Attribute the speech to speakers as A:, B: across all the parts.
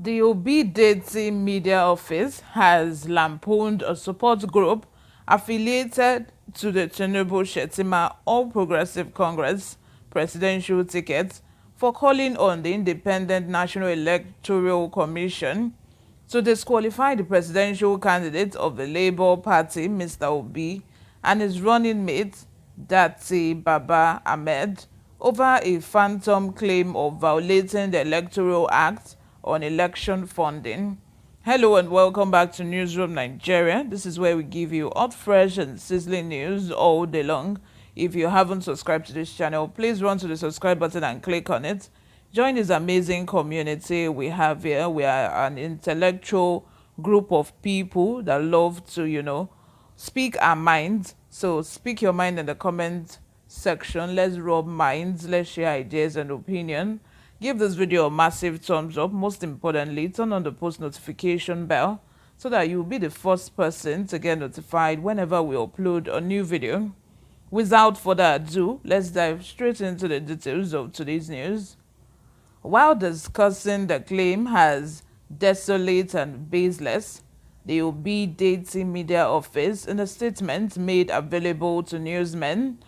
A: The Obidients media office has lampooned a support group affiliated to the Tinubu Shetima All Progressive Congress presidential ticket for calling on the Independent National Electoral Commission to disqualify the presidential candidate of the Labour Party, Mr. Obi, and his running mate, Dati Baba Ahmed, over a phantom claim of violating the Electoral Act on election funding. Hello and welcome back to Newsroom Nigeria. This is where we give you hot, fresh and sizzling news all day long. If you haven't subscribed to this channel, please run to the subscribe button and click on it. Join this amazing community we have here. We are an intellectual group of people that love to, speak our minds. So speak your mind in the comment section. Let's rub minds. Let's share ideas and opinion. Give this video a massive thumbs up. Most importantly, turn on the post notification bell so that you'll be the first person to get notified whenever we upload a new video. Without further ado, let's dive straight into the details of today's news. While discussing the claim as desolate and baseless, the Obidients media office, in a statement made available to newsmen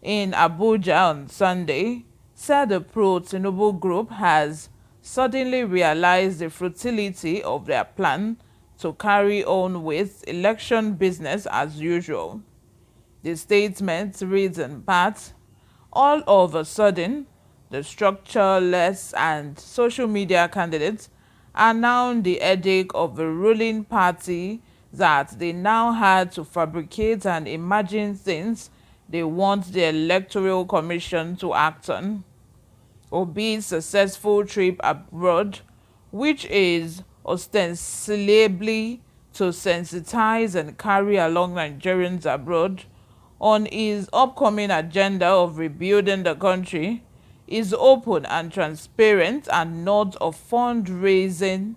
A: in Abuja on Sunday, said the pro-Tinubu group has suddenly realized the futility of their plan to carry on with election business as usual. The statement reads in part, "All of a sudden, the structureless and social media candidates are now the headache of the ruling party that they now had to fabricate and imagine things they want the Electoral Commission to act on." Obi's successful trip abroad, which is ostensibly to sensitize and carry along Nigerians abroad on his upcoming agenda of rebuilding the country, is open and transparent and not a fundraising.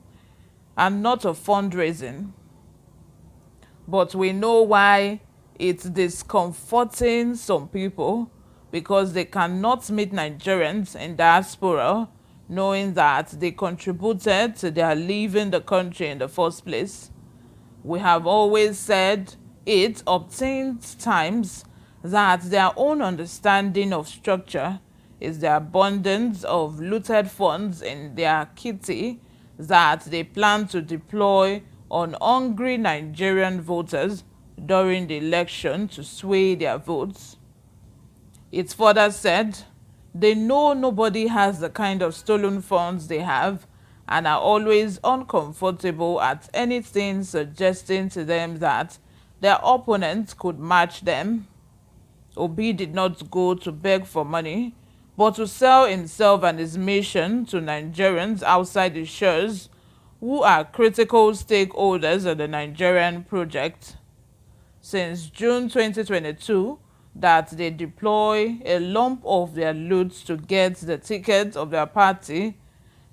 A: But we know why it's discomforting some people, because they cannot meet Nigerians in diaspora knowing that they contributed to their leaving the country in the first place. We have always said it obtained times that their own understanding of structure is the abundance of looted funds in their kitty that they plan to deploy on hungry Nigerian voters during the election to sway their votes. It further said, they know nobody has the kind of stolen funds they have and are always uncomfortable at anything suggesting to them that their opponents could match them. Obi did not go to beg for money, but to sell himself and his mission to Nigerians outside the shores who are critical stakeholders of the Nigerian project. Since June 2022, that they deploy a lump of their loot to get the ticket of their party,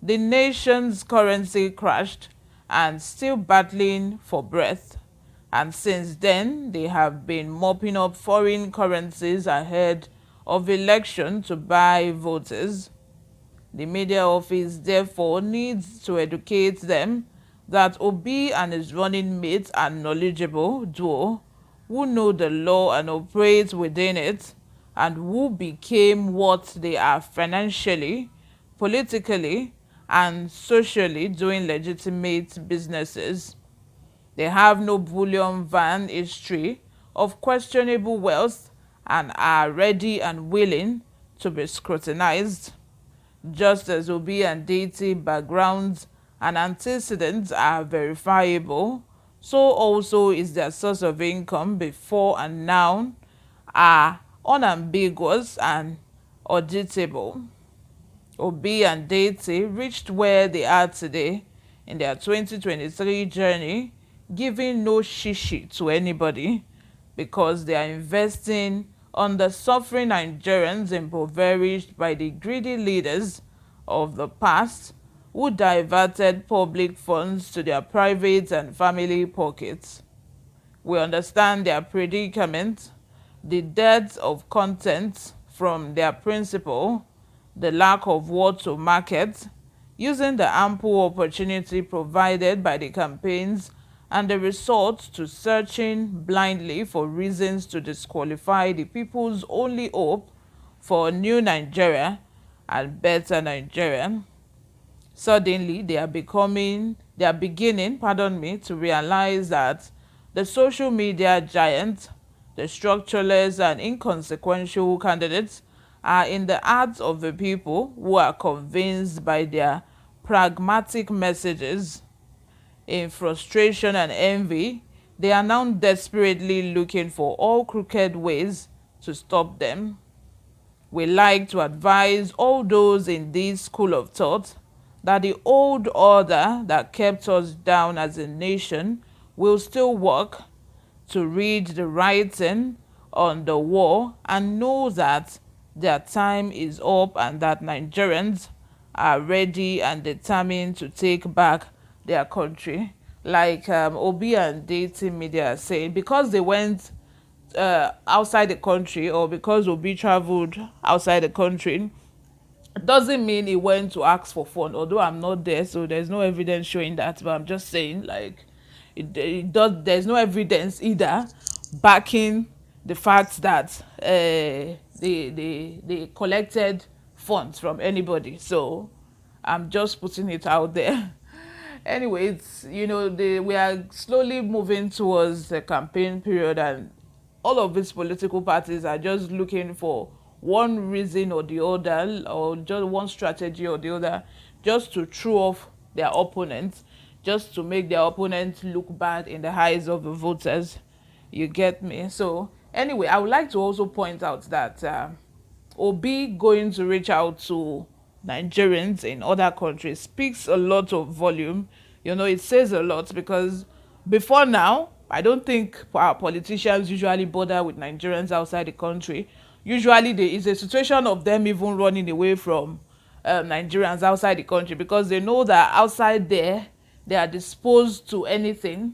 A: the nation's currency crashed and still battling for breath. And since then, they have been mopping up foreign currencies ahead of election to buy voters. The media office therefore needs to educate them that Obi and his running mates are knowledgeable duo who know the law and operate within it, and who became what they are financially, politically, and socially doing legitimate businesses. They have no Bullion van history of questionable wealth and are ready and willing to be scrutinized. Just as Obi and Deity backgrounds and antecedents are verifiable, so also is their source of income before and now are unambiguous and auditable. Obi and Deity reached where they are today in their 2023 journey, giving no shishi to anybody, because they are investing on the suffering Nigerians impoverished by the greedy leaders of the past who diverted public funds to their private and family pockets. We understand their predicament, the dearth of content from their principal, the lack of what to market, using the ample opportunity provided by the campaigns and the resort to searching blindly for reasons to disqualify the people's only hope for a new Nigeria and better Nigeria. Suddenly, they are beginning, to realize that the social media giants, the structureless and inconsequential candidates, are in the hearts of the people who are convinced by their pragmatic messages. In frustration and envy, they are now desperately looking for all crooked ways to stop them. We like to advise all those in this school of thought that the old order that kept us down as a nation will still work, to read the writing on the wall and know that their time is up and that Nigerians are ready and determined to take back their country. Like Obi and Dating Media are saying, because they went outside the country, or because Obi traveled outside the country, doesn't mean he went to ask for fun, although I'm not there, so there's no evidence showing that. But I'm just saying, like, it does, there's no evidence either backing the fact that they collected funds from anybody. So I'm just putting it out there. Anyway, it's, we are slowly moving towards the campaign period, and all of these political parties are just looking for one reason or the other, or just one strategy or the other, just to throw off their opponents, just to make their opponents look bad in the eyes of the voters. You get me? So anyway, I would like to also point out that Obi going to reach out to Nigerians in other countries speaks a lot of volume. It says a lot, because before now, I don't think our politicians usually bother with Nigerians outside the country. Usually there is a situation of them even running away from Nigerians outside the country, because they know that outside there, they are disposed to anything.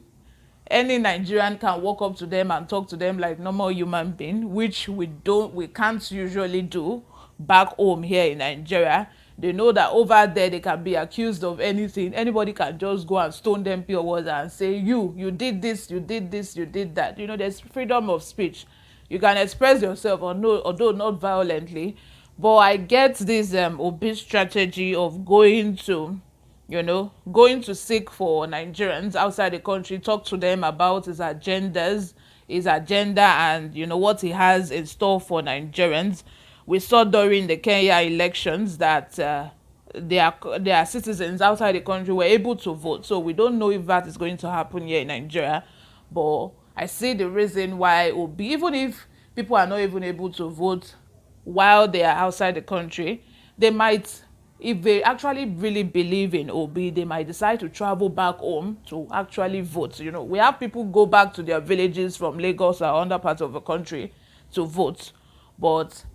A: Any Nigerian can walk up to them and talk to them like normal human being, which we can't usually do back home here in Nigeria. They know that over there they can be accused of anything. Anybody can just go and stone them pure water and say, you did this, you did this, you did that. There's freedom of speech. You can express yourself, although not violently. But I get this Obi strategy of going to seek for Nigerians outside the country, talk to them about his agenda, and what he has in store for Nigerians. We saw during the Kenya elections that their citizens outside the country were able to vote. So we don't know if that is going to happen here in Nigeria. But I see the reason why it will be, even if people are not even able to vote while they are outside the country, they might, if they actually really believe in Obi, they might decide to travel back home to actually vote. We have people go back to their villages from Lagos or other parts of the country to vote. But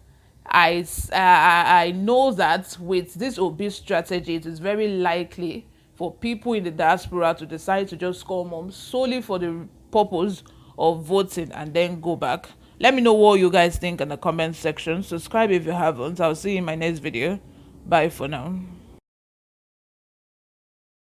A: I know that with this Obi strategy, it is very likely for people in the diaspora to decide to just come home solely for the purpose of voting and then go back. Let me know what you guys think in the comment section. Subscribe if you haven't. I'll see you in my next video. Bye for now.